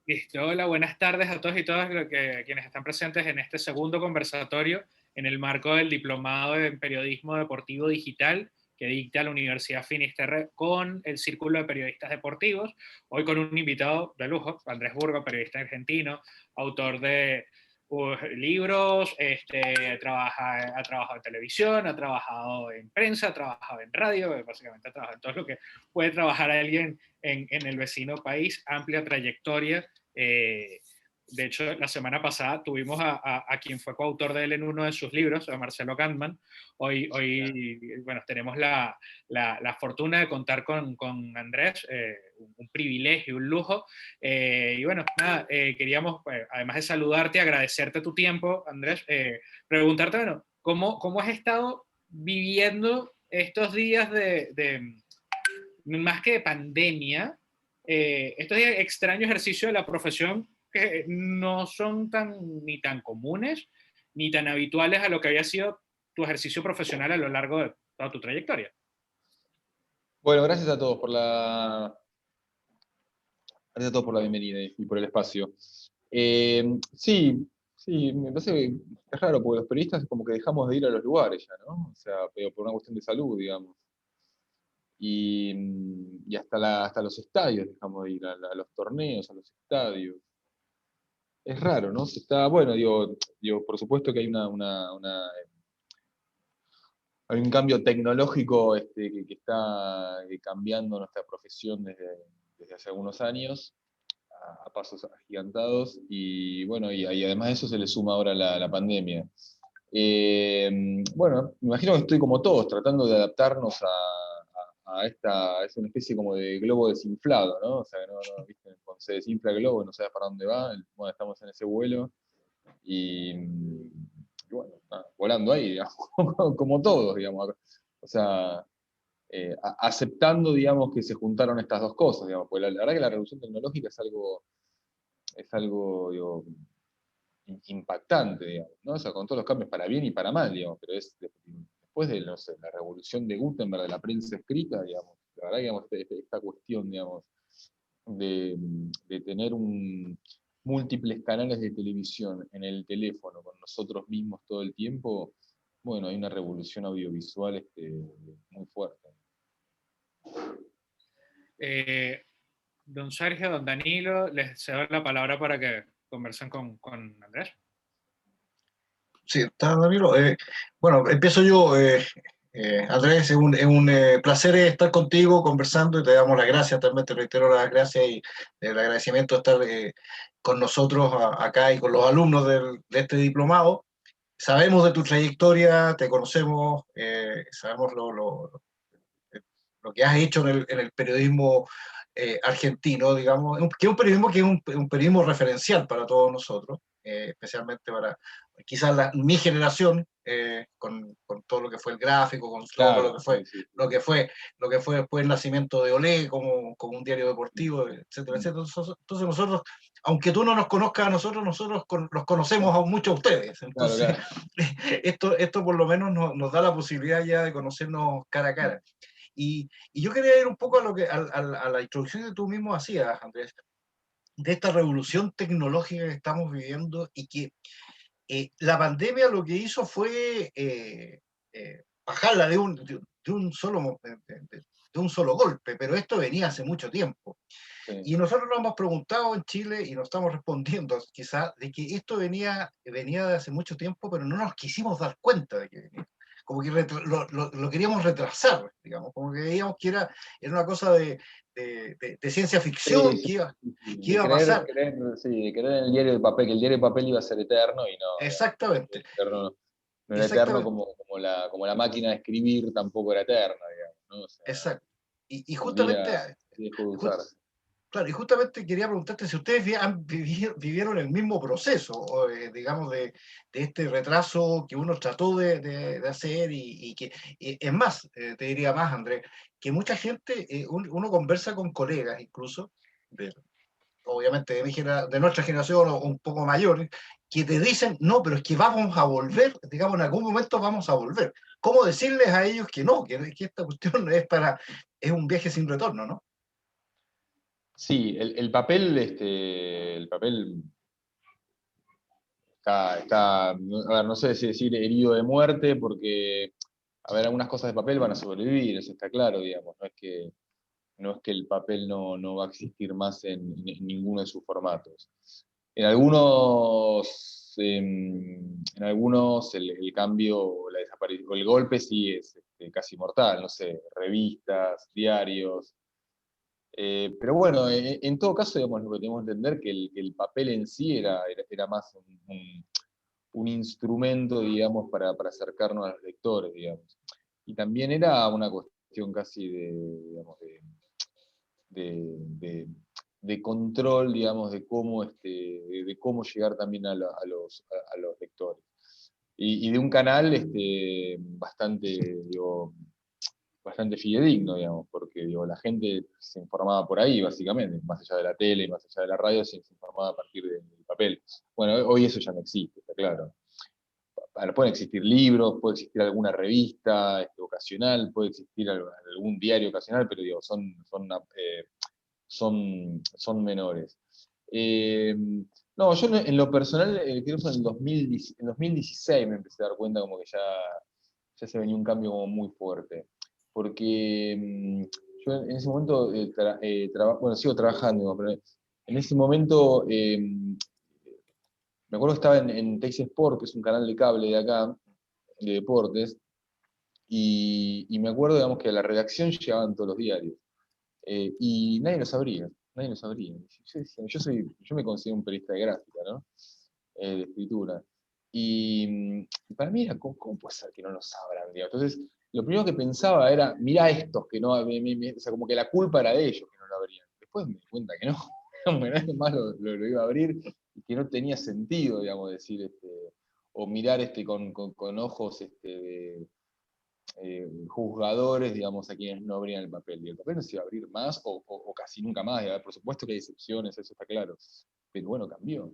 Listo. Hola, buenas tardes a todos y todas quienes están presentes en este segundo conversatorio en el marco del Diplomado en Periodismo Deportivo Digital que dicta la Universidad Finisterre con el Círculo de Periodistas Deportivos. Hoy con un invitado de lujo, Andrés Burgo, periodista argentino, autor de libros, ha trabajado en televisión, ha trabajado en prensa, ha trabajado en radio, básicamente ha trabajado en todo lo que puede trabajar alguien en el vecino país, amplia trayectoria. De hecho, la semana pasada tuvimos a quien fue coautor de él en uno de sus libros, a Marcelo Kantman. Bueno, tenemos la fortuna de contar con Andrés, un privilegio, un lujo. Y bueno, nada, queríamos, además de saludarte, agradecerte tu tiempo, Andrés, preguntarte, bueno, ¿cómo has estado viviendo estos días más que de pandemia, estos extraños ejercicios de la profesión que no son ni tan comunes ni tan habituales a lo que había sido tu ejercicio profesional a lo largo de toda tu trayectoria? Bueno, gracias a todos gracias a todos por la bienvenida y por el espacio. Sí, sí, me parece que es raro, porque los periodistas como que dejamos de ir a los lugares ya, ¿no? O sea, pero por una cuestión de salud, digamos. Y hasta los estadios dejamos de ir, a los torneos, a los estadios. Es raro, ¿no? Bueno, digo, por supuesto que hay un cambio tecnológico que está cambiando nuestra profesión desde hace algunos años, a pasos agigantados, y bueno, y además de eso se le suma ahora la pandemia. Bueno, me imagino que estoy como todos, tratando de adaptarnos es una especie como de globo desinflado, ¿no? O sea, ¿viste? Cuando se desinfla el globo, no sabes para dónde va, bueno, estamos en ese vuelo, y bueno, volando ahí, digamos, como todos, digamos. O sea, aceptando, digamos, que se juntaron estas dos cosas, digamos, porque la verdad que la revolución tecnológica es algo digo, impactante, digamos, ¿no? O sea, con todos los cambios para bien y para mal, digamos, pero después de, no sé, la revolución de Gutenberg, de la prensa escrita, digamos, la verdad, digamos, esta cuestión, digamos, de tener múltiples canales de televisión en el teléfono con nosotros mismos todo el tiempo, bueno, hay una revolución audiovisual muy fuerte. Eh, don Sergio, don Danilo, les cedo la palabra para que conversen con Andrés. Sí, está Danilo. Bueno, empiezo yo. Andrés, es un placer estar contigo conversando y te damos las gracias, también te reitero las gracias y el agradecimiento de estar con nosotros acá y con los alumnos de este diplomado. Sabemos de tu trayectoria, te conocemos, sabemos lo que has hecho en el periodismo argentino, digamos, que es un periodismo que es un periodismo referencial para todos nosotros, especialmente para quizás mi generación, con todo lo que fue el gráfico, con todo Claro, lo que fue, sí. lo que fue después el nacimiento de Olé como un diario deportivo, etcétera, etcétera. Entonces nosotros, aunque tú no nos conozcas a nosotros los conocemos a muchos a ustedes. Entonces, Claro. esto por lo menos nos da la posibilidad ya de conocernos cara a cara. Y yo quería ir un poco a la introducción que tú mismo hacías, Andrés, de esta revolución tecnológica que estamos viviendo y que la pandemia lo que hizo fue bajarla de un solo golpe, pero esto venía hace mucho tiempo. Sí. Y nosotros nos hemos preguntado en Chile y nos estamos respondiendo quizás de que esto venía de hace mucho tiempo, pero no nos quisimos dar cuenta de que venía. Como que lo queríamos retrasar, digamos, como que veíamos que era una cosa de ciencia ficción Sí, sí, que iba a pasar. de creer en el diario de papel, que el diario de papel iba a ser eterno y no, digamos, Exactamente, no era eterno exactamente, como la máquina de escribir tampoco era eterna, digamos, ¿no? O sea, exacto. Y un día justamente, dejó de usarse. claro, y justamente quería preguntarte si ustedes vivieron el mismo proceso, o, digamos, de este retraso que uno trató de hacer y que, es más, te diría más, Andrés, que mucha gente, uno conversa con colegas incluso, obviamente de nuestra generación o un poco mayores, que te dicen, no, pero es que vamos a volver, digamos, en algún momento vamos a volver. ¿Cómo decirles a ellos que no, que esta cuestión es un viaje sin retorno, ¿no? Sí, el papel, el papel a ver, no sé si decir herido de muerte, porque, a ver, algunas cosas de papel van a sobrevivir, eso está claro, digamos, no es que el papel no va a existir más en ninguno de sus formatos. En algunos, el cambio, o la desaparición, o el golpe sí es casi mortal, no sé, revistas, diarios. Pero bueno, en todo caso, digamos, lo que tenemos que entender que el papel en sí era más un instrumento, digamos, para acercarnos a los lectores, digamos. Y también era una cuestión casi digamos, de, de control, digamos, de cómo llegar también a los lectores. Y de un canal bastante, digo, bastante fidedigno, digamos, porque digo, la gente se informaba por ahí, básicamente, más allá de la tele, más allá de la radio, se informaba a partir del papel. Bueno, hoy eso ya no existe, está claro. Bueno, pueden existir libros, puede existir alguna revista ocasional, puede existir algún diario ocasional, pero digo, son menores. Eh, no, yo en lo personal, creo que en el 2016 me empecé a dar cuenta como que ya se venía un cambio como muy fuerte. Porque yo en ese momento, bueno, sigo trabajando, pero en ese momento me acuerdo que estaba en Teis Sport, que es un canal de cable de acá, de deportes, y me acuerdo, digamos, que a la redacción llegaban todos los diarios. Y nadie lo sabría, nadie lo sabría. Yo me considero un periodista de gráfica, ¿no? De escritura. Y para mí era, ¿cómo puede ser que no lo sabrán? Digamos? Entonces, lo primero que pensaba era, mirá estos que no, o sea, como que la culpa era de ellos que no lo abrían. Después me di cuenta que no, como que nadie más lo iba a abrir y que no tenía sentido, digamos, decir, o mirar con ojos juzgadores, digamos, a quienes no abrían el papel. Y el papel no se iba a abrir más o casi nunca más. Por supuesto que hay excepciones, eso está claro. Pero bueno, cambió.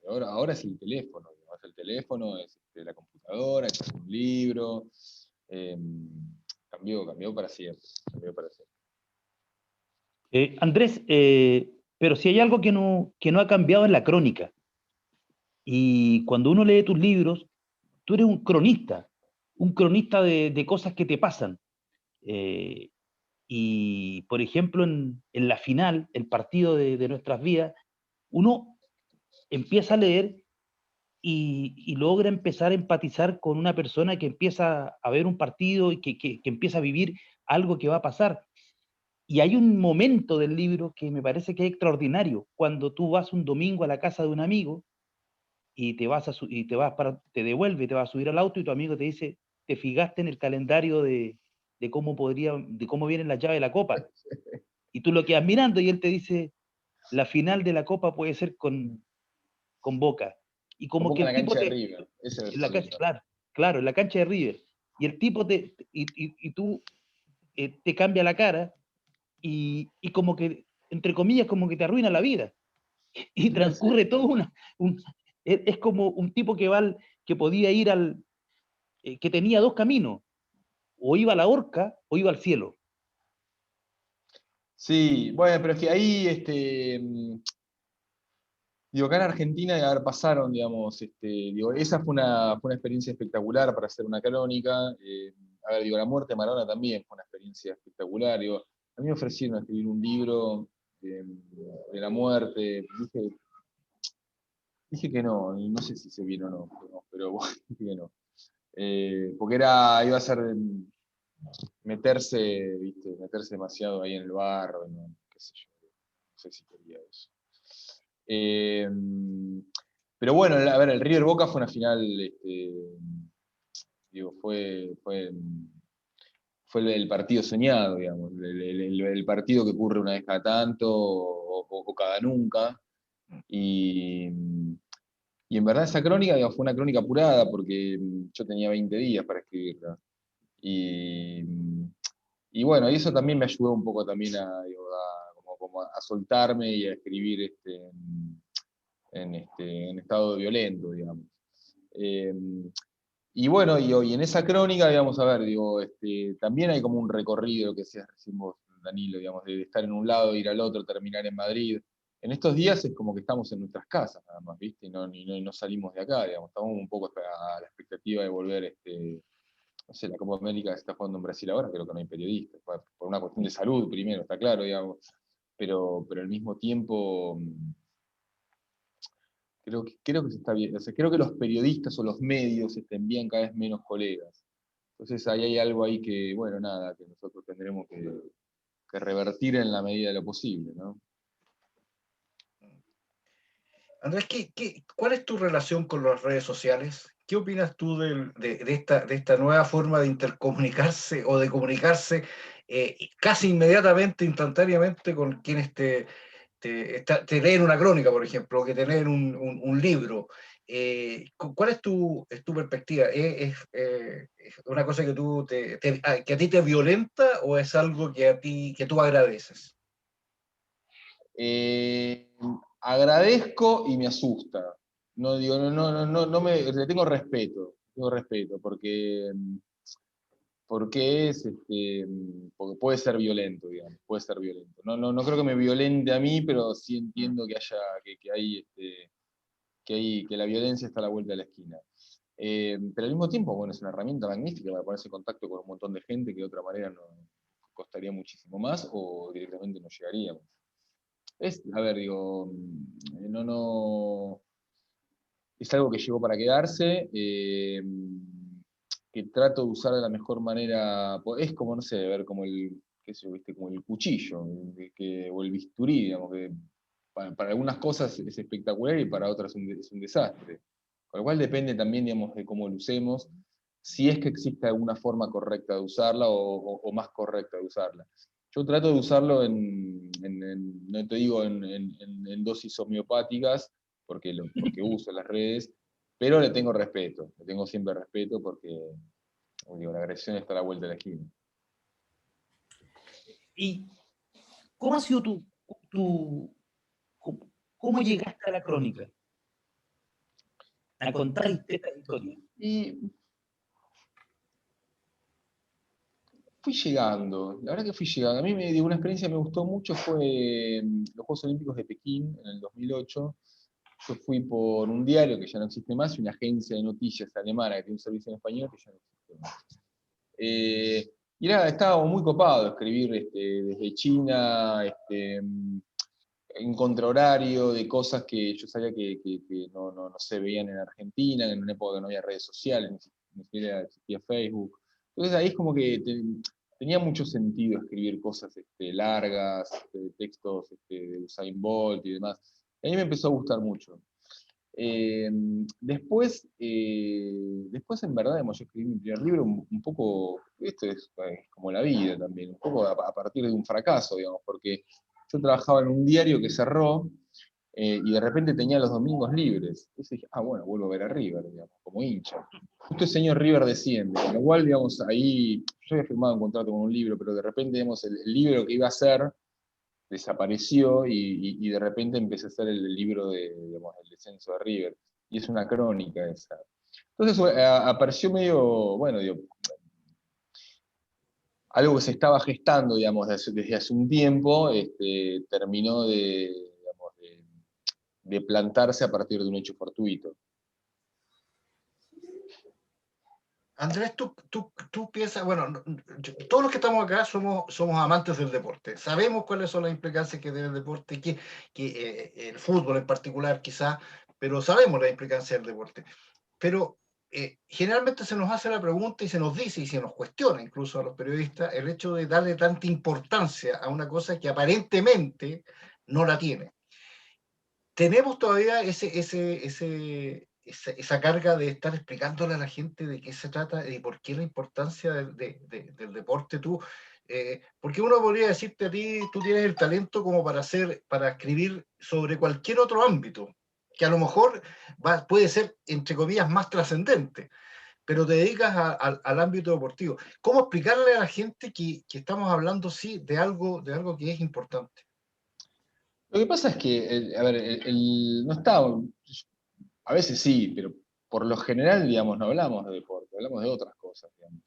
Ahora es el teléfono, digamos, es el teléfono, es la computadora, es un libro. eh, cambió para siempre. Cambió para siempre. Andrés, pero si hay algo que no ha cambiado es la crónica. Y cuando uno lee tus libros, tú eres un cronista de cosas que te pasan. Eh, y, por ejemplo, en la final, el partido de nuestras vidas, uno empieza a leer y logra empezar a empatizar con una persona que empieza a ver un partido y que empieza a vivir algo que va a pasar. Y hay un momento del libro que me parece que es extraordinario, cuando tú vas un domingo a la casa de un amigo y te devuelve, te vas a subir al auto y tu amigo te dice, te fijaste en el calendario de cómo vienen las llaves de la copa. Y tú lo quedas mirando y él te dice, la final de la copa puede ser con Boca. Y Un como poco que en el la tipo cancha de River. Ese en es la el cancha, claro, en la cancha de River. Y el tipo tú te cambia la cara y como que, entre comillas, como que te arruina la vida. Y transcurre todo es como un tipo que podía ir que tenía dos caminos, o iba a la horca o iba al cielo. Sí, bueno, pero es que ahí, digo, acá en Argentina pasaron, digamos, digo, esa fue una experiencia espectacular para hacer una crónica. A ver, digo, la muerte de Maradona también fue una experiencia espectacular. Digo, a mí me ofrecieron escribir un libro de la muerte. Dije que no sé si se vino o pero bueno, dije que no. Porque iba a ser meterse, ¿viste? Meterse demasiado ahí en el barro, ¿no? Qué sé yo, no sé si quería eso. Eh, pero bueno, a ver, el River Boca fue una final, digo, fue el partido soñado, digamos, el partido que ocurre una vez cada tanto o cada nunca. Y, y en verdad esa crónica, digamos, fue una crónica apurada porque yo tenía 20 días para escribirla. Y, y bueno, y eso también me ayudó un poco también digo, como a soltarme y a escribir en estado violento, digamos. Eh, y bueno, y en esa crónica, digamos, a ver, digo, también hay como un recorrido que decías recién vos, Danilo, digamos, de estar en un lado, ir al otro, terminar en Madrid. En estos días es como que estamos en nuestras casas nada más, ¿viste? Y no salimos de acá, digamos, estamos un poco a la expectativa de volver, no sé, la Copa América se está jugando en Brasil ahora, creo que no hay periodistas, por una cuestión de salud primero, está claro, digamos, pero al mismo tiempo creo que se está bien, o sea, creo que los periodistas o los medios envían cada vez menos colegas. Entonces ahí hay algo ahí que, bueno, nada, que nosotros tendremos que revertir en la medida de lo posible, ¿no? Andrés, ¿cuál es tu relación con las redes sociales? ¿Qué opinas tú de esta nueva forma de intercomunicarse o de comunicarse casi inmediatamente, instantáneamente con quienes te leen una crónica, por ejemplo, o que te leen un libro? ¿Cuál es tu perspectiva? ¿Es una cosa que, que a ti te violenta o es algo que tú agradeces? Agradezco y me asusta. No digo, le tengo respeto, porque puede ser violento, digamos, puede ser violento. No creo que me violente a mí, pero sí entiendo que la violencia está a la vuelta de la esquina. Pero al mismo tiempo, bueno, es una herramienta magnífica para ponerse en contacto con un montón de gente que de otra manera no costaría muchísimo más o directamente no llegaríamos. A ver, digo, es algo que llegó para quedarse, que trato de usar de la mejor manera, es como, no sé, ver como qué sé yo, ¿viste? Como el cuchillo, o el bisturí, digamos, que para algunas cosas es espectacular y para otras es un desastre. Con lo cual depende también, digamos, de cómo lo usemos, si es que existe alguna forma correcta de usarla o más correcta de usarla. Yo trato de usarlo no te digo en dosis homeopáticas, porque uso las redes, pero le tengo siempre respeto porque digo, la agresión está a la vuelta de la esquina. ¿Y cómo ha sido cómo llegaste a la crónica? A contar esta historia. Y fui llegando, la verdad que fui llegando. A mí una experiencia que me gustó mucho fue los Juegos Olímpicos de Pekín en el 2008. Yo fui por un diario que ya no existe más y una agencia de noticias alemana que tiene un servicio en español que ya no existe más. Y estaba muy copado escribir desde China, en contrahorario, de cosas que yo sabía que no se veían en Argentina, en una época que no había redes sociales, ni siquiera existía Facebook. Entonces ahí es como que tenía mucho sentido escribir cosas largas, textos de Usain Bolt y demás. A mí me empezó a gustar mucho. Después en verdad, yo escribí mi primer libro un poco, esto es como la vida también, un poco a partir de un fracaso, digamos, porque yo trabajaba en un diario que cerró y de repente tenía los domingos libres. Entonces dije, bueno, vuelvo a ver a River, digamos, como hincha. Justo el señor River desciende, con lo cual, digamos, ahí yo había firmado un contrato con un libro, pero de repente, digamos, el libro que iba a hacer desapareció y de repente empecé a hacer el libro digamos, el descenso de River. Y es una crónica esa. Entonces apareció medio, bueno, digo, algo que se estaba gestando, digamos, desde hace un tiempo, terminó digamos, de plantarse a partir de un hecho fortuito. Andrés, tú piensas, bueno, todos los que estamos acá somos amantes del deporte. Sabemos cuáles son las implicancias que tiene el deporte, el fútbol en particular quizás, pero sabemos las implicancias del deporte. Pero generalmente se nos hace la pregunta y se nos dice y se nos cuestiona incluso a los periodistas el hecho de darle tanta importancia a una cosa que aparentemente no la tiene. Tenemos todavía esa carga de estar explicándole a la gente de qué se trata y por qué la importancia del deporte. Porque uno podría decirte a ti, tú tienes el talento como para escribir sobre cualquier otro ámbito, que a lo mejor puede ser, entre comillas, más trascendente, pero te dedicas al ámbito deportivo. ¿Cómo explicarle a la gente que estamos hablando, sí, de algo que es importante? Lo que pasa es que, a ver, no está, a veces sí, pero por lo general, digamos, no hablamos de deporte, hablamos de otras cosas, digamos.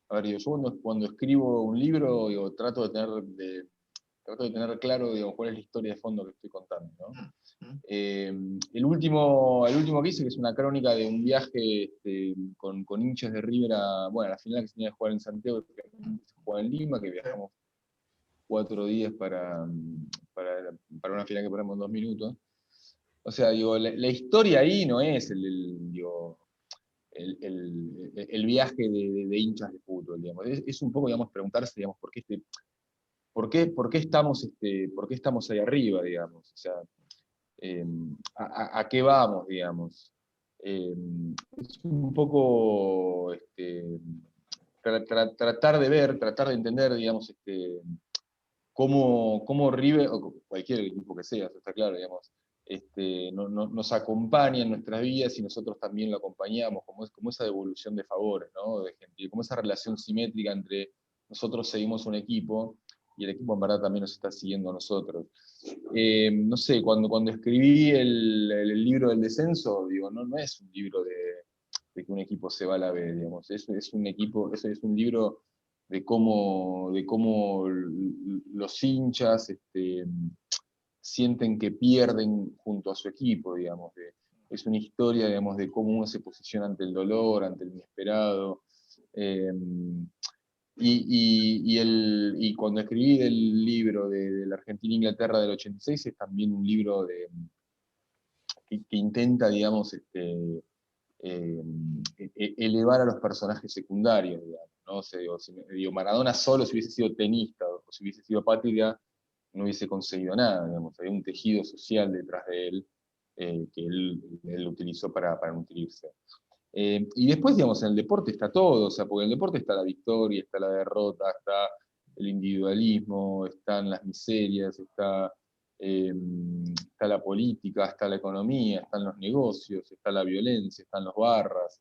A ver, yo cuando escribo un libro, digo, trato de tener claro, digo, cuál es la historia de fondo que estoy contando, ¿no? El último que hice, que es una crónica de un viaje con hinchas de River a la final que se tenía que jugar en Santiago, que se juega en Lima, que viajamos 4 días para una final que ponemos en 2 minutos. O sea, digo, la historia ahí no es el viaje de hinchas de fútbol, digamos. Es un poco, digamos, preguntarse, digamos, por qué estamos ahí arriba, digamos. O sea, a qué vamos, digamos. Es un poco tratar de ver, tratar de entender, digamos, cómo River, o cualquier equipo que sea, eso está claro, digamos, nos acompaña en nuestras vidas y nosotros también lo acompañamos, como esa devolución de favores, ¿no? Como esa relación simétrica entre nosotros seguimos un equipo y el equipo en verdad también nos está siguiendo a nosotros. No sé, cuando escribí el libro del descenso, digo, no es un libro de que un equipo se va a la B, digamos, es un libro de cómo los hinchas sienten que pierden junto a su equipo, digamos. Es una historia, digamos, de cómo uno se posiciona ante el dolor, ante el inesperado. Y cuando escribí el libro de la Argentina-Inglaterra del 86, es también un libro que intenta, digamos, elevar a los personajes secundarios, digamos, ¿no? O sea, digo, Maradona solo, si hubiese sido tenista o si hubiese sido Patria, no hubiese conseguido nada, digamos. Había un tejido social detrás de él que él utilizó para nutrirse. Y después, digamos, en el deporte está todo, o sea, porque en el deporte está la victoria, está la derrota, está el individualismo, están las miserias, está la política, está la economía, están los negocios, está la violencia, están los barras,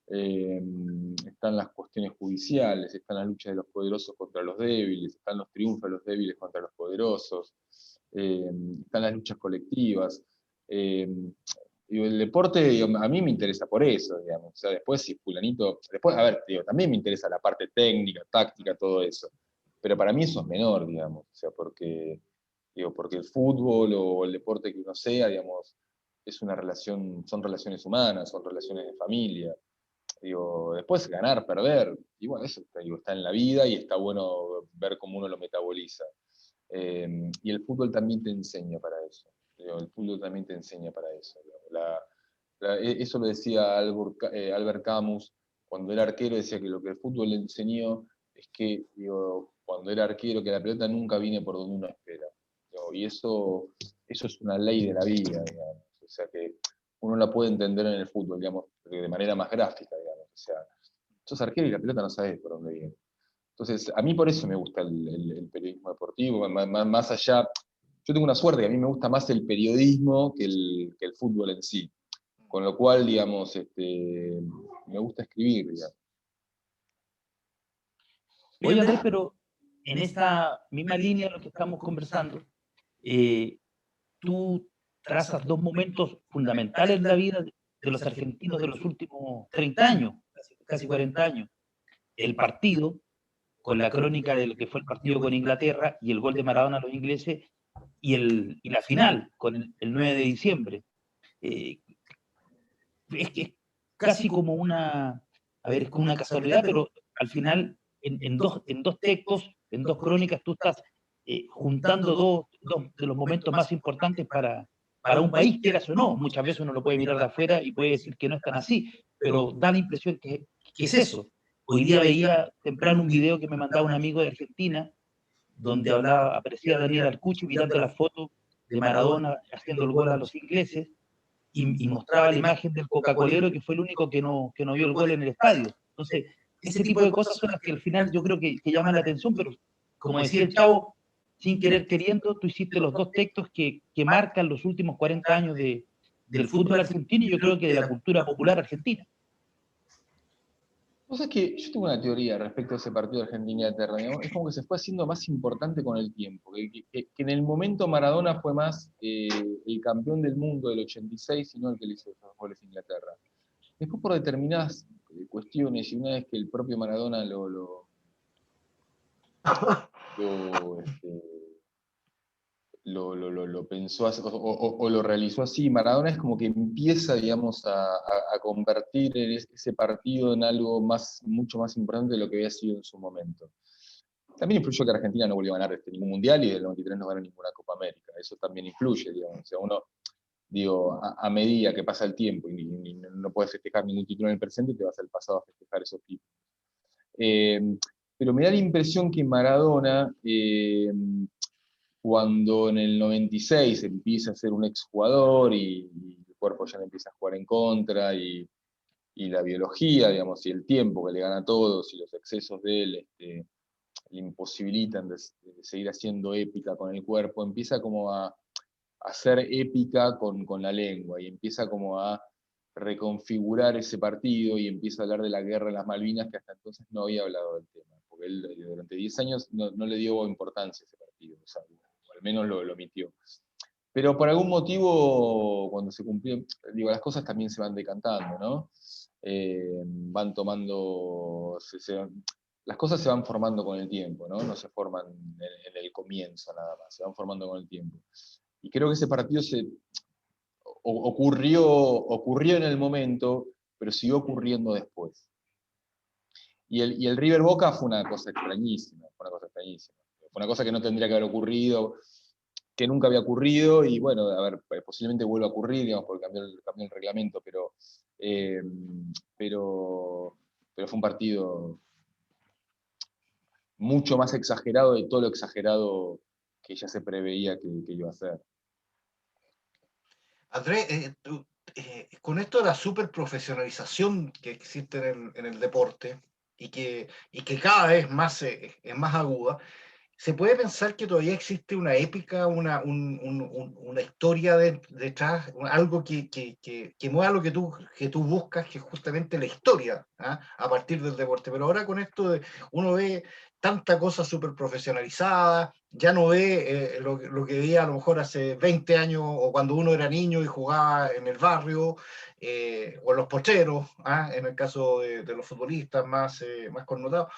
están las cuestiones judiciales, están las luchas de los poderosos contra los débiles, están los triunfos de los débiles contra los poderosos, están las luchas colectivas. Digo, el deporte, digo, a mí me interesa por eso, digamos. O sea, después si fulanito, después, a ver, digo, también me interesa la parte técnica, táctica, todo eso. Pero para mí eso es menor, digamos. O sea, porque el fútbol o el deporte que uno sea, digamos, son relaciones humanas, son relaciones de familia. Digo, después ganar, perder, y bueno, eso está en la vida y está bueno ver cómo uno lo metaboliza. Y el fútbol también te enseña para eso. Digo, el fútbol también te enseña para eso. Eso lo decía Albert Camus cuando era arquero, decía que lo que el fútbol le enseñó es que, digo, cuando era arquero, que la pelota nunca viene por donde uno espera. Digo, y eso es una ley de la vida, digamos. O sea que uno la puede entender en el fútbol, digamos, de manera más gráfica, digamos. O sea, sos arquero y la pelota no sabes por dónde viene. Entonces, a mí por eso me gusta el periodismo deportivo, más allá, yo tengo una suerte, que a mí me gusta más el periodismo que el fútbol en sí, con lo cual, digamos, me gusta escribir, digamos. Oye, Andrés, pero en esta misma línea de lo que estamos conversando, tú trazas dos momentos fundamentales en la vida de los argentinos de los últimos 30 años, casi 40 años. El partido, con la crónica de lo que fue el partido con Inglaterra y el gol de Maradona a los ingleses, y la final, con el 9 de diciembre. Es que es casi como es como una casualidad, pero al final en dos textos, en dos crónicas, tú estás juntando dos de los momentos más importantes para un país, quieras o no. Muchas veces uno lo puede mirar de afuera y puede decir que no es tan así, pero da la impresión que es eso. Hoy día veía temprano un video que me mandaba un amigo de Argentina, donde aparecía Daniel Arcucci mirando la foto de Maradona haciendo el gol a los ingleses, y mostraba la imagen del Coca-Colero, que fue el único que no vio el gol en el estadio. Entonces, ese tipo de cosas son las que al final yo creo que llaman la atención, pero como decía el Chavo, sin querer queriendo, tú hiciste los dos textos que marcan los últimos 40 años del fútbol argentino y yo creo que de la cultura popular argentina. O sea, que yo tengo una teoría respecto a ese partido de Argentina-Inglaterra, digamos, es como que se fue haciendo más importante con el tiempo, que en el momento Maradona fue más el campeón del mundo del 86 y no el que le hizo esos goles a Inglaterra. Después por determinadas cuestiones, y una vez que el propio Maradona lo pensó así, o lo realizó así, Maradona es como que empieza, digamos, a convertir ese partido en algo mucho más importante de lo que había sido en su momento. También influyó que Argentina no volvió a ganar ningún mundial y del 93 no ganó ninguna Copa América. Eso también influye, digamos. O sea, uno, digo, a medida que pasa el tiempo y no puedes festejar ningún título en el presente, te vas al pasado a festejar esos títulos. Pero me da la impresión que Maradona, cuando en el 96 empieza a ser un exjugador y el cuerpo ya le empieza a jugar en contra y la biología, digamos, y el tiempo que le gana a todos y los excesos de él le imposibilitan de seguir haciendo épica con el cuerpo, empieza como a hacer épica con la lengua y empieza como a reconfigurar ese partido y empieza a hablar de la guerra en las Malvinas, que hasta entonces no había hablado del tema, porque él durante 10 años no le dio importancia a ese partido, o sea, o al menos lo omitió. Pero por algún motivo, cuando se cumplió, digo, las cosas también se van decantando, ¿no? Van tomando, las cosas se van formando con el tiempo, ¿no? No se forman en el comienzo nada más, se van formando con el tiempo. Y creo que ese partido ocurrió en el momento, pero siguió ocurriendo después. Y el River Boca fue una cosa extrañísima, fue una cosa que no tendría que haber ocurrido, que nunca había ocurrido, y bueno, a ver, posiblemente vuelva a ocurrir, digamos, porque cambió el reglamento, pero fue un partido mucho más exagerado de todo lo exagerado que ya se preveía que iba a ser. Andrés, con esto de la superprofesionalización que existe en el deporte y que cada vez más, es más aguda, ¿se puede pensar que todavía existe una épica, una historia detrás, algo que mueva lo que tú buscas, que es justamente la historia, ¿ah? A partir del deporte? Pero ahora con esto uno ve tanta cosa súper profesionalizada, ya no ve lo que veía a lo mejor hace 20 años o cuando uno era niño y jugaba en el barrio o en los pocheros, ¿ah? En el caso de los futbolistas más connotados.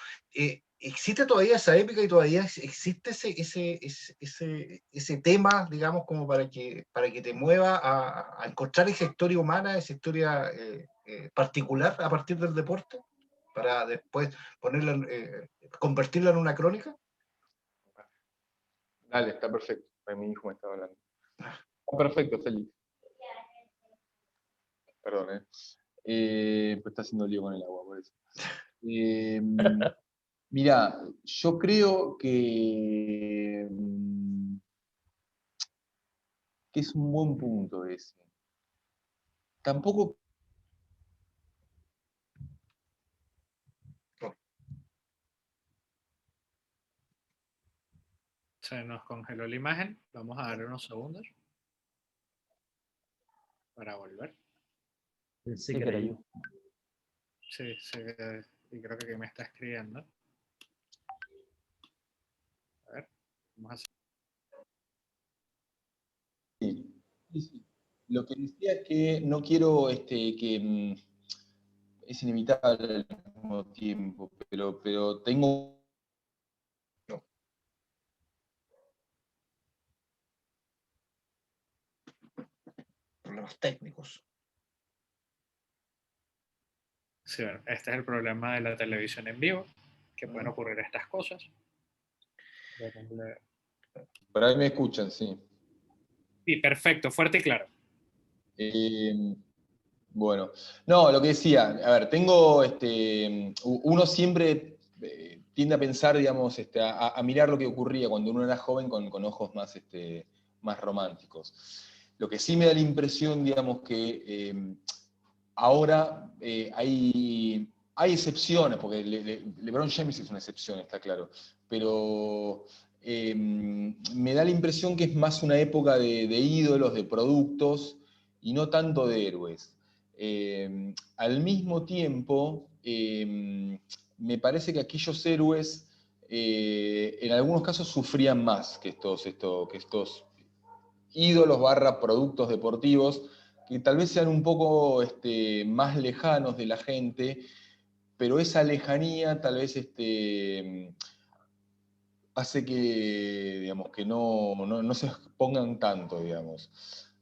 ¿Existe todavía esa épica y todavía existe ese tema, digamos, como para que te mueva a encontrar esa historia humana, esa historia particular a partir del deporte, para después convertirla en una crónica? Dale, está perfecto. Mi hijo me estaba hablando. Está perfecto, Félix. Perdón, pues está haciendo lío con el agua, por eso. Mirá, yo creo que es un buen punto ese. Tampoco... Se nos congeló la imagen. Vamos a darle unos segundos para volver. Pensé que era yo. Sí, y creo que aquí me está escribiendo. A ver, vamos a hacer. Sí. Lo que decía es que no quiero que es inevitable al mismo tiempo, pero tengo... Problemas técnicos. Sí, bueno, este es el problema de la televisión en vivo, que pueden ocurrir estas cosas. Pero ahí me escuchan, sí. Sí, perfecto, fuerte y claro. Bueno, no, lo que decía, a ver, tengo, uno siempre tiende a pensar, digamos, a mirar lo que ocurría cuando uno era joven con ojos más románticos. Lo que sí me da la impresión, digamos, que ahora hay excepciones, porque LeBron James es una excepción, está claro, pero me da la impresión que es más una época de ídolos, de productos, y no tanto de héroes. Al mismo tiempo, me parece que aquellos héroes en algunos casos sufrían más que estos ídolos / productos deportivos, que tal vez sean un poco más lejanos de la gente, pero esa lejanía tal vez hace que, digamos, que no se expongan tanto, digamos.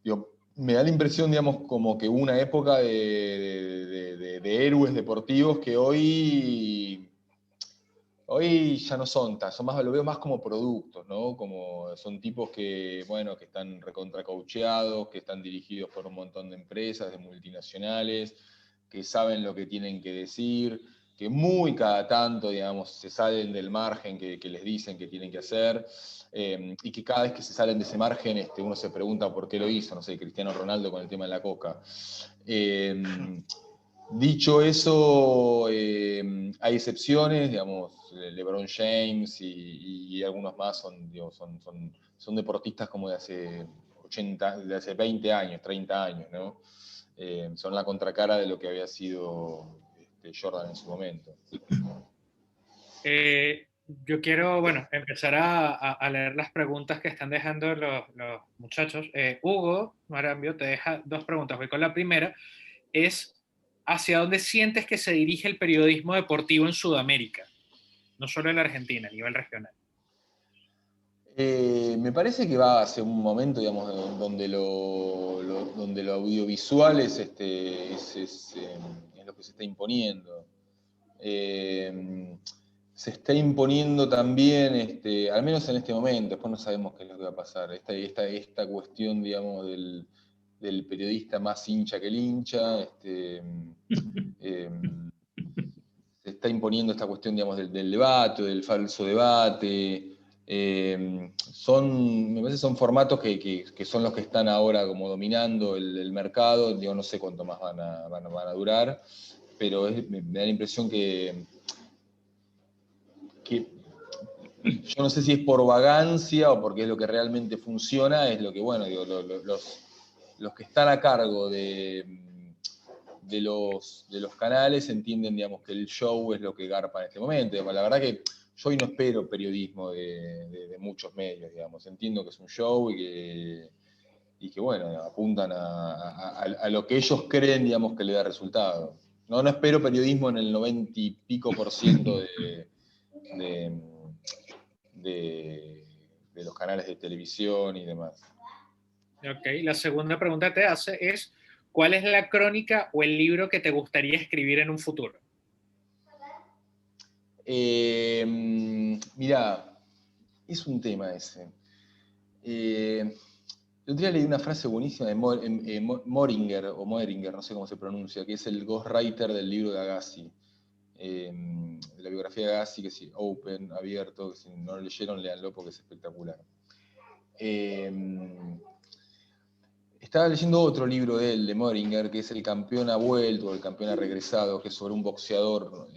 Digo, me da la impresión, digamos, como que hubo una época de héroes deportivos que hoy ya no son tan, lo veo más como productos, ¿no? Como son tipos que, bueno, que están recontracoacheados, que están dirigidos por un montón de empresas, de multinacionales, que saben lo que tienen que decir, que muy cada tanto, digamos, se salen del margen que les dicen que tienen que hacer, y que cada vez que se salen de ese margen, uno se pregunta por qué lo hizo, no sé, Cristiano Ronaldo con el tema de la coca. Dicho eso, hay excepciones, digamos, LeBron James y algunos más son deportistas como de hace 20 años, 30 años, ¿no? Son la contracara de lo que había sido Jordan en su momento. Yo quiero, bueno, empezar a leer las preguntas que están dejando los muchachos. Hugo Marambio te deja dos preguntas. Voy con la primera. Es, ¿hacia dónde sientes que se dirige el periodismo deportivo en Sudamérica? No solo en la Argentina, a nivel regional. Me parece que va hacia un momento, digamos, donde lo audiovisual es lo que se está imponiendo. Se está imponiendo también, al menos en este momento, después no sabemos qué es lo que va a pasar, esta cuestión, digamos, del periodista más hincha que el hincha, se está imponiendo esta cuestión, digamos, del debate, del falso debate. Me parece que son formatos que son los que están ahora como dominando el mercado. Digo, no sé cuánto más van a durar, pero me da la impresión que yo no sé si es por vagancia o porque es lo que realmente funciona, es lo que, bueno, digo, los que están a cargo de los canales entienden, digamos, que el show es lo que garpa en este momento. La verdad que yo hoy no espero periodismo de muchos medios, digamos. Entiendo que es un show y que bueno, apuntan a lo que ellos creen, digamos, que le da resultado. No espero periodismo en el 90 y pico % de los canales de televisión y demás. Ok, la segunda pregunta que te hace es, ¿cuál es la crónica o el libro que te gustaría escribir en un futuro? Mirá, es un tema ese. El otro día leí una frase buenísima de Moringer, o Moeringer, no sé cómo se pronuncia, que es el ghostwriter del libro de Agassi. De la biografía de Agassi, que sí, open, abierto, que si no lo leyeron, léanlo porque es espectacular. Estaba leyendo otro libro de él, de Moringer, que es El campeón ha vuelto, o El campeón ha regresado, que es sobre un boxeador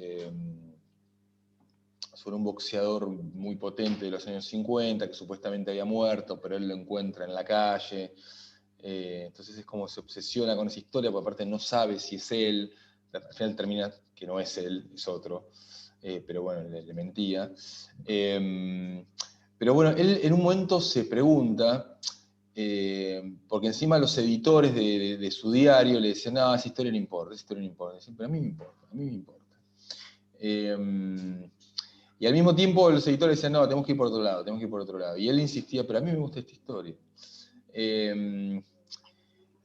muy potente de los años 50, que supuestamente había muerto, pero él lo encuentra en la calle. Entonces es como se obsesiona con esa historia, porque aparte no sabe si es él. Al final termina que no es él, es otro. Pero bueno, le mentía. Pero bueno, él en un momento se pregunta, porque encima los editores de su diario le decían, no, esa historia no importa, esa historia no importa. Decían, pero a mí me importa, a mí me importa. Y al mismo tiempo los editores decían, no, tenemos que ir por otro lado, tenemos que ir por otro lado. Y él insistía, pero a mí me gusta esta historia.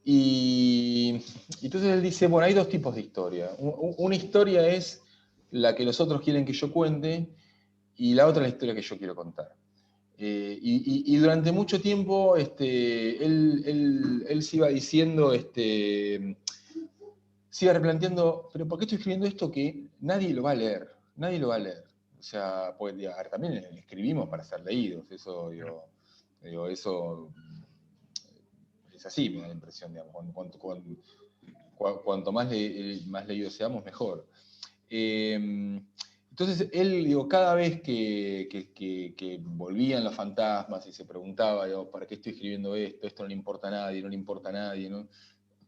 Y entonces él dice, bueno, hay dos tipos de historia. Una historia es la que los otros quieren que yo cuente y la otra es la historia que yo quiero contar. Y durante mucho tiempo él se iba diciendo, se iba replanteando, pero ¿por qué estoy escribiendo esto que nadie lo va a leer? Nadie lo va a leer. O sea, pues, también escribimos para ser leídos, eso, eso es así, me da la impresión, digamos, cuanto más leídos seamos, mejor. Entonces él, cada vez que volvían los fantasmas y se preguntaba, ¿para qué estoy escribiendo esto? Esto no le importa a nadie, no le importa a nadie, ¿no?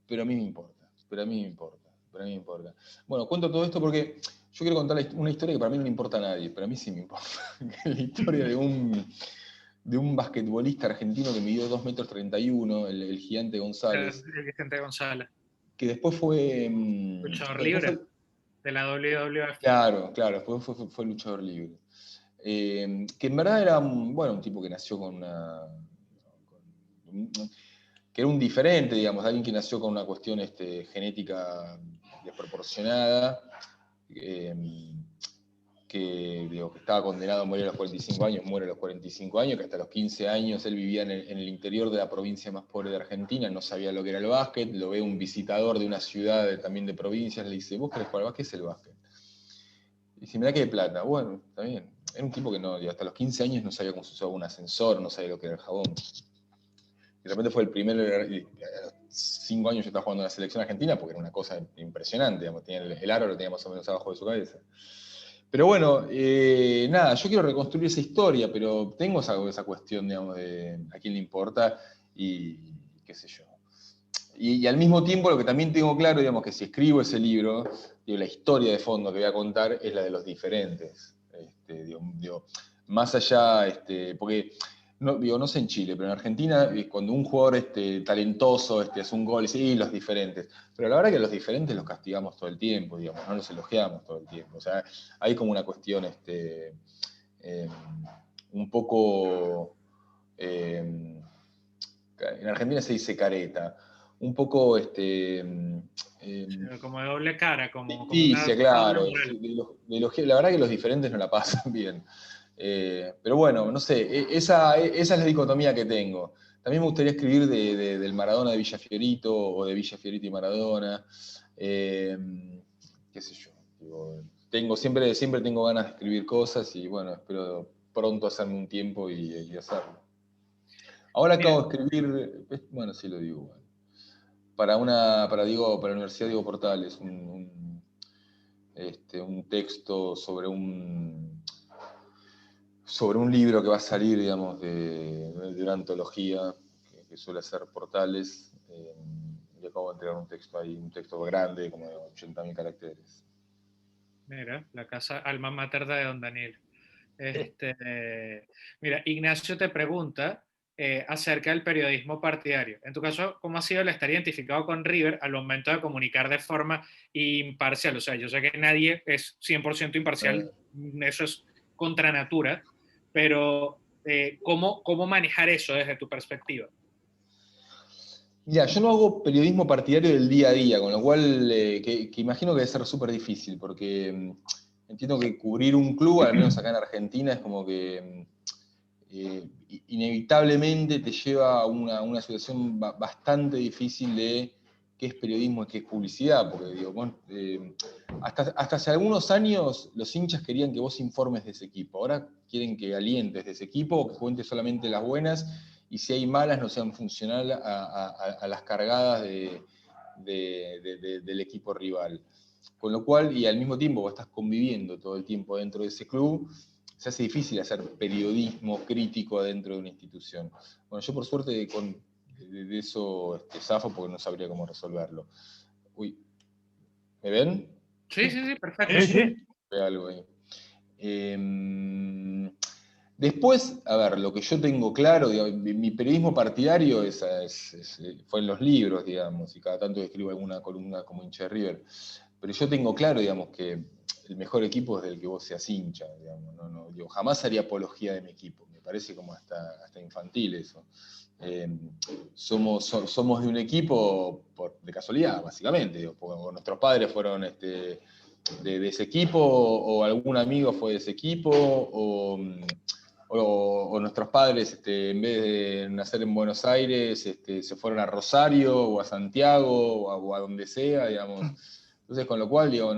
Pero a mí me importa, pero a mí me importa, pero a mí me importa. Bueno, cuento todo esto porque yo quiero contar una historia que para mí no le importa a nadie, pero a mí sí me importa. La historia de un basquetbolista argentino que midió 2,31 m, el Gigante González. El Vicente González. Que después fue... Luchador libre. de la WWF. Claro, claro, después fue luchador libre. Que en verdad era un tipo que nació con una... que era un diferente, digamos, alguien que nació con una cuestión genética desproporcionada, eh, que estaba condenado a morir a los 45 años, muere a los 45 años, que hasta los 15 años él vivía en el interior de la provincia más pobre de Argentina, no sabía lo que era el básquet, lo ve un visitador de una ciudad también de provincias, le dice, ¿vos querés jugar al básquet? ¿Qué es el básquet? Y dice, mirá que de plata. Bueno, está bien. Era un tipo que no, hasta los 15 años no sabía cómo se usaba un ascensor, no sabía lo que era el jabón. Y de repente fue el primero, y a los 5 años yo estaba jugando en la selección argentina porque era una cosa impresionante, digamos, tenía el aro lo tenía más o menos abajo de su cabeza. Pero bueno, nada, yo quiero reconstruir esa historia, pero tengo esa cuestión, digamos, de a quién le importa y qué sé yo. Y al mismo tiempo lo que también tengo claro, digamos, que si escribo ese libro, digo, la historia de fondo que voy a contar es la de los diferentes. Más allá, porque no sé en Chile, pero en Argentina, cuando un jugador talentoso hace un gol, y los diferentes. Pero la verdad que los diferentes los castigamos todo el tiempo, digamos, no los elogiamos todo el tiempo. O sea, hay como una cuestión un poco... en Argentina se dice careta, un poco Como de doble cara, como una ficticia, doble claro. moral. La verdad que los diferentes no la pasan bien. Pero bueno, no sé, esa es la dicotomía que tengo. También me gustaría escribir del Maradona de Villa Fiorito o de Villa Fiorito y Maradona. Qué sé yo. Siempre tengo ganas de escribir cosas y bueno, espero pronto hacerme un tiempo y hacerlo. Ahora Mira, acabo de escribir, bueno, sí lo digo, bueno, para la Universidad Diego Portales, un texto sobre un libro que va a salir, digamos, de una antología que suele hacer Portales, y acabo de entregar un texto ahí, un texto grande, como de 80.000 caracteres. mira, la casa alma mater de Don Daniel. Mira, Ignacio te pregunta acerca del periodismo partidario. En tu caso, ¿cómo ha sido el estar identificado con River al momento de comunicar de forma imparcial? O sea, yo sé que nadie es 100% imparcial, eso es contra natura, pero ¿cómo manejar eso desde tu perspectiva? Mira, yo no hago periodismo partidario del día a día, con lo cual que imagino que debe ser súper difícil, porque entiendo que cubrir un club, al menos acá en Argentina, es como que inevitablemente te lleva a una situación bastante difícil de qué es periodismo y qué es publicidad, porque digo, bueno, hasta hace algunos años los hinchas querían que vos informes de ese equipo, ahora quieren que alientes de ese equipo, que cuentes solamente las buenas, y si hay malas no sean funcionales a las cargadas del equipo rival. Con lo cual, y al mismo tiempo vos estás conviviendo todo el tiempo dentro de ese club, se hace difícil hacer periodismo crítico dentro de una institución. Bueno, yo por suerte de eso zafo porque no sabría cómo resolverlo. Uy, ¿me ven? Sí, sí, sí, perfecto. Sí, sí. Ve algo ahí. Después, a ver, lo que yo tengo claro, digamos, mi periodismo partidario fue en los libros, digamos, y cada tanto escribo alguna columna como hincha de River. Pero yo tengo claro, digamos, que el mejor equipo es del que vos seas hincha, digamos, digo, jamás haría apología de mi equipo, me parece como hasta infantil eso. Somos de un equipo de casualidad, básicamente, digo, porque nuestros padres fueron de ese equipo, o algún amigo fue de ese equipo, o nuestros padres, en vez de nacer en Buenos Aires, se fueron a Rosario, o a Santiago, o a donde sea, digamos. Entonces, con lo cual, digo,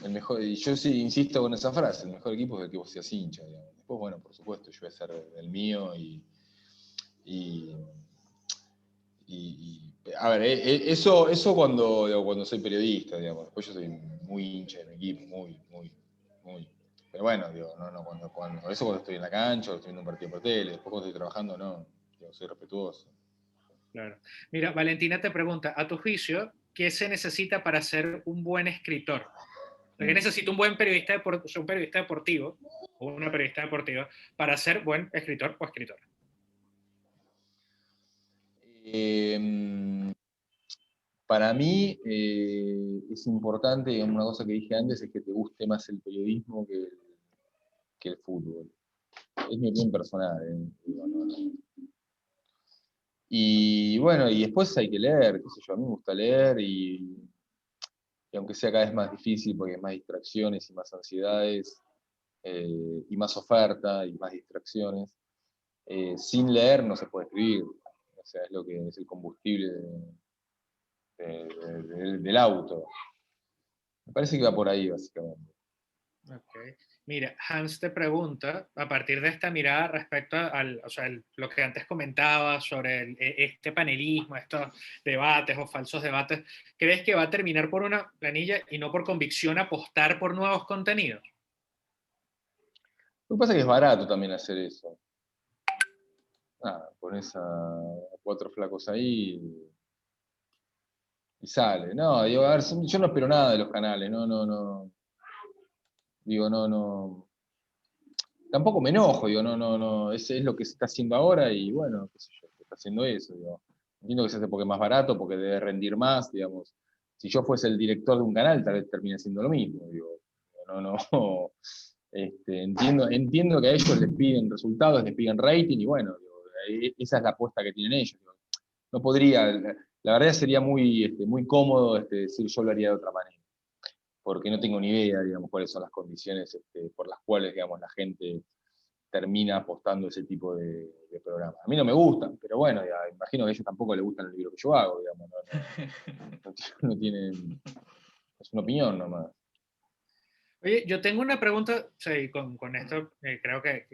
el mejor, y yo sí insisto con esa frase, el mejor equipo es el que vos seas hincha, digamos. Después, bueno, por supuesto, yo voy a ser el mío y, a ver, eso cuando soy periodista, digamos. Después yo soy muy hincha de mi equipo, muy. Pero bueno, digo, eso cuando estoy en la cancha o estoy viendo un partido por tele, después cuando estoy trabajando, no, digo, soy respetuoso. Claro. Mira, Valentina te pregunta, a tu juicio, ¿qué se necesita para ser un buen escritor? ¿Qué necesita un buen periodista, un periodista deportivo o una periodista deportiva para ser buen escritor o escritora? Eh, para mí es importante, digamos, una cosa que dije antes, es que te guste más el periodismo que el fútbol. Es mi opinión personal. Digo, no. Y bueno, y después hay que leer, qué sé yo, a mí me gusta leer y aunque sea cada vez más difícil porque hay más distracciones y más ansiedades, y más oferta y más distracciones, sin leer no se puede escribir. O sea, es lo que es el combustible del auto. Me parece que va por ahí, básicamente. Okay. Mira, Hans te pregunta, a partir de esta mirada respecto o sea, lo que antes comentaba sobre este panelismo, estos debates o falsos debates, ¿crees que va a terminar por una planilla y no por convicción apostar por nuevos contenidos? Lo que pasa es que es barato también hacer eso. Pones a 4 flacos ahí y sale. No, digo, a ver, yo no espero nada de los canales, no. Digo, no. Tampoco me enojo, digo, no. Es lo que se está haciendo ahora y bueno, qué sé yo, se está haciendo eso, digo. Entiendo que se hace porque es más barato, porque debe rendir más, digamos. Si yo fuese el director de un canal, tal vez termine siendo lo mismo, digo. No. Entiendo que a ellos les piden resultados, les piden rating y bueno, digo, esa es la apuesta que tienen ellos. Digo. No podría, la verdad sería muy cómodo decir yo lo haría de otra manera, porque no tengo ni idea, digamos, cuáles son las condiciones por las cuales, digamos, la gente termina apostando ese tipo de programas. A mí no me gustan, pero bueno, ya, imagino que a ellos tampoco les gustan el libro que yo hago, digamos, no tienen, es una opinión nomás. Oye, yo tengo una pregunta, sí, con esto creo que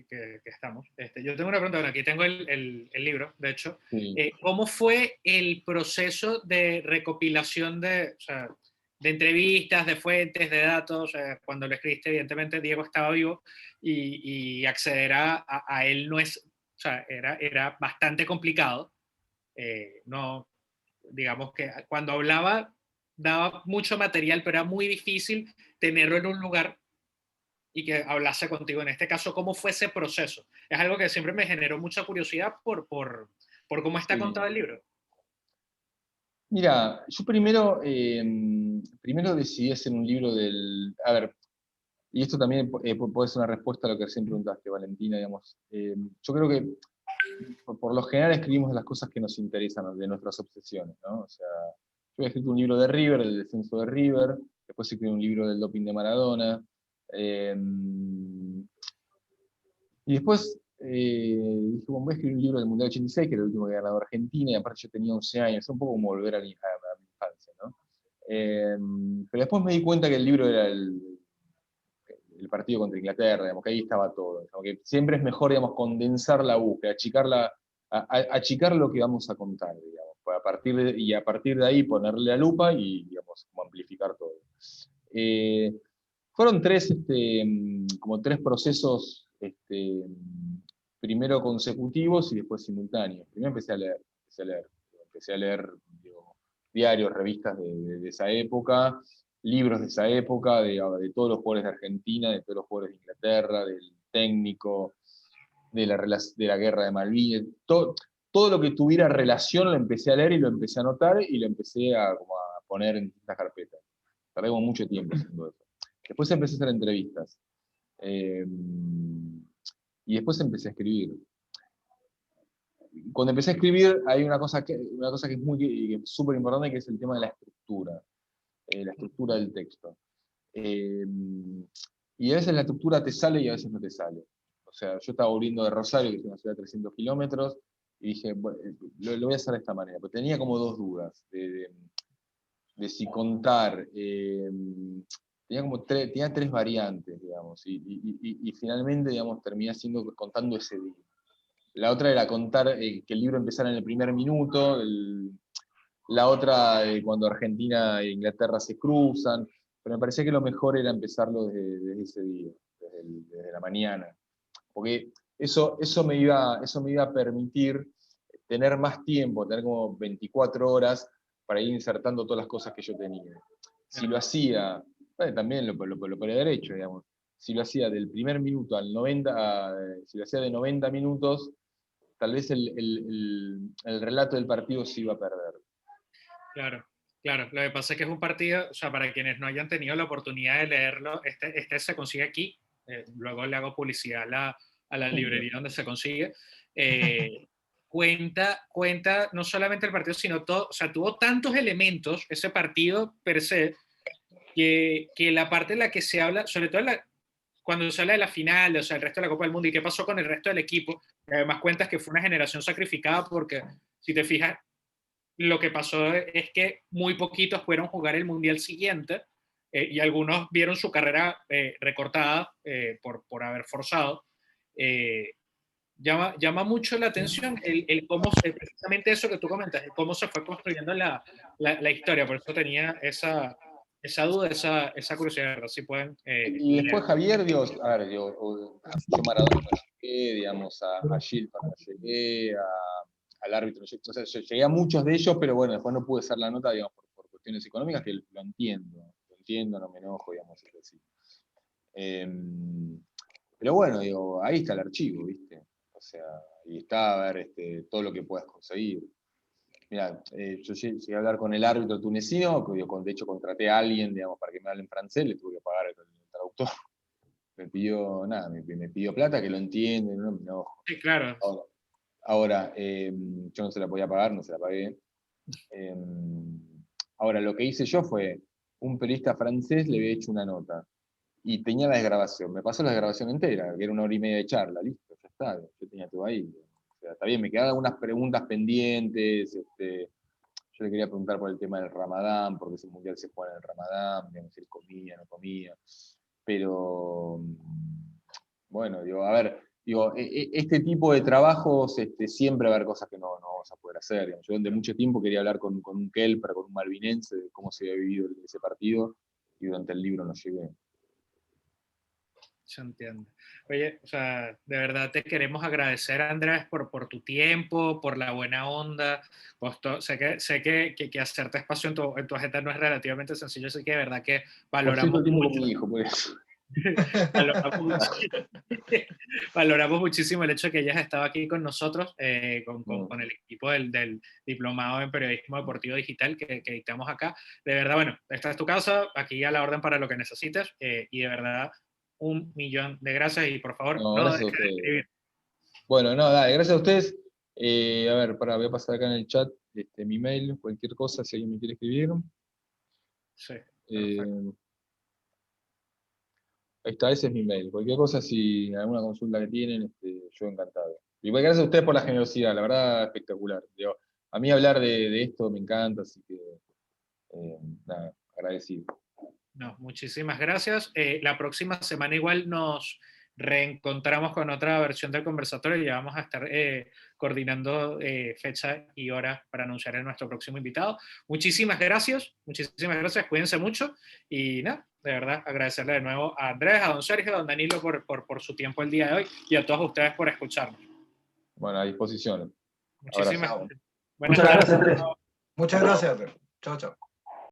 estamos. Yo tengo una pregunta, bueno, aquí tengo el libro, de hecho. Sí. ¿Cómo fue el proceso de recopilación o sea, de entrevistas, de fuentes, de datos? Cuando lo escribiste, evidentemente Diego estaba vivo y acceder a él no es, o sea, era bastante complicado. No, digamos que cuando hablaba daba mucho material, pero era muy difícil tenerlo en un lugar y que hablase contigo. En este caso, ¿cómo fue ese proceso? Es algo que siempre me generó mucha curiosidad por cómo está Sí. contado el libro. Mira, yo primero decidí hacer un libro a ver, y esto también puede ser una respuesta a lo que recién preguntaste, Valentina, digamos. Yo creo que por lo general escribimos de las cosas que nos interesan, de nuestras obsesiones, ¿no? O sea, yo he escrito un libro de River, del descenso de River, después escribí un libro del doping de Maradona, eh, y después dije, bueno, voy a escribir un libro del Mundial 86, que era el último que ganó Argentina, y aparte yo tenía 11 años, es un poco como volver a mi infancia, ¿no? Pero después me di cuenta que el libro era el partido contra Inglaterra, digamos, que ahí estaba todo. Digamos, que siempre es mejor, digamos, condensar la búsqueda, achicar lo que vamos a contar, digamos, y a partir de ahí ponerle la lupa y, digamos, como amplificar todo. Fueron como tres procesos, primero consecutivos y después simultáneos. Primero empecé a leer digo, diarios, revistas de esa época, libros de esa época, de todos los jugadores de Argentina, de todos los jugadores de Inglaterra, del técnico, de la guerra de Malvinas, todo lo que tuviera relación lo empecé a leer y lo empecé a anotar y lo empecé como a poner en distintas carpetas. Tardé como mucho tiempo haciendo eso. Después empecé a hacer entrevistas. Y después empecé a escribir. Cuando empecé a escribir hay una cosa que es súper importante, que es el tema de la estructura del texto. Y a veces la estructura te sale y a veces no te sale. O sea, yo estaba volviendo de Rosario, que es una ciudad de 300 kilómetros, y dije, bueno, lo voy a hacer de esta manera. Pero tenía como dos dudas de si contar. Tenía tres variantes, digamos, y finalmente, digamos, terminé contando ese día. La otra era contar que el libro empezara en el primer minuto, la otra cuando Argentina e Inglaterra se cruzan, pero me parecía que lo mejor era empezarlo desde ese día, desde la mañana, porque eso me iba a permitir tener más tiempo, tener como 24 horas para ir insertando todas las cosas que yo tenía. Si lo hacía, bueno, también lo podía haber hecho, digamos. Si lo hacía del primer minuto al 90, si lo hacía de 90 minutos, tal vez el relato del partido se iba a perder. Claro. Claro, lo que pasa es que es un partido, o sea, para quienes no hayan tenido la oportunidad de leerlo, este se consigue aquí, luego le hago publicidad a la librería donde se consigue. Cuenta no solamente el partido, sino todo, o sea, tuvo tantos elementos, ese partido per se, que la parte en la que se habla, sobre todo cuando se habla de la final, o sea, el resto de la Copa del Mundo y qué pasó con el resto del equipo, además cuentas que fue una generación sacrificada porque, si te fijas, lo que pasó es que muy poquitos pudieron jugar el Mundial siguiente y algunos vieron su carrera recortada por haber forzado. Llama mucho la atención el cómo, precisamente eso que tú comentas, el cómo se fue construyendo la historia. Por eso tenía esa duda, esa curiosidad, si pueden. Y después Javier, digo, a ver, digo, yo Maradona no llegué, digamos, a Gilpan no llegué, al árbitro no llegué, o sea, yo llegué a muchos de ellos, pero bueno, después no pude hacer la nota, digamos, por cuestiones económicas, que lo entiendo, no me enojo, digamos, es así. Pero bueno, digo, ahí está el archivo, ¿viste? O sea, y está, a ver, todo lo que puedas conseguir. Mira, yo llegué a hablar con el árbitro tunecino, de hecho contraté a alguien, digamos, para que me hable en francés, le tuve que pagar el traductor. Me pidió, nada, me pidió plata, que lo entiende, no me enojo. Sí, claro. Ahora yo no se la podía pagar, no se la pagué. Ahora, lo que hice yo fue, un periodista francés le había hecho una nota, y tenía la desgrabación, me pasó la desgrabación entera, que era 1 hora y media de charla, listo, ya está, yo tenía todo ahí. O sea, está bien, me quedaban algunas preguntas pendientes, yo le quería preguntar por el tema del Ramadán, porque ese mundial se juega en el Ramadán, digamos, si él comía, no comía, pero bueno, digo, a ver, digo, este tipo de trabajos siempre va a haber cosas que no vamos a poder hacer. Digamos. Yo durante mucho tiempo quería hablar con un Kelper, con un malvinense, de cómo se había vivido ese partido, y durante el libro no llegué. Se entiende. Oye, o sea, de verdad te queremos agradecer, Andrés, por tu tiempo, por la buena onda. Sé que hacerte espacio en tu agenda no es relativamente sencillo, así que de verdad que valoramos Tiempo mucho. con mi hijo, por eso. Valoramos muchísimo el hecho de que hayas estado aquí con nosotros, con el equipo del Diplomado en Periodismo Deportivo Digital que dictamos acá. De verdad, bueno, esta es tu casa, aquí a la orden para lo que necesites, y de verdad, 1.000.000 de gracias, y por favor, no Gracias a dejes de ustedes. escribir. Bueno, no, dale, gracias a ustedes. A ver, voy a pasar acá en el chat mi mail, cualquier cosa, si alguien me quiere escribir. Sí, ahí está, ese es mi mail. Cualquier cosa, si alguna consulta que tienen, yo encantado. Y bueno, gracias a ustedes por la generosidad, la verdad, espectacular. Digo, a mí hablar de esto me encanta, así que, nada, agradecido. No, muchísimas gracias. La próxima semana igual nos reencontramos con otra versión del conversatorio y ya vamos a estar coordinando fecha y hora para anunciar a nuestro próximo invitado. Muchísimas gracias, cuídense mucho y nada, de verdad agradecerle de nuevo a Andrés, a don Sergio, a don Danilo por su tiempo el día de hoy y a todos ustedes por escucharnos. Bueno, a disposición. Muchísimas Abrazo. buenas tardes. Muchas gracias, Andrés. Chao, chao.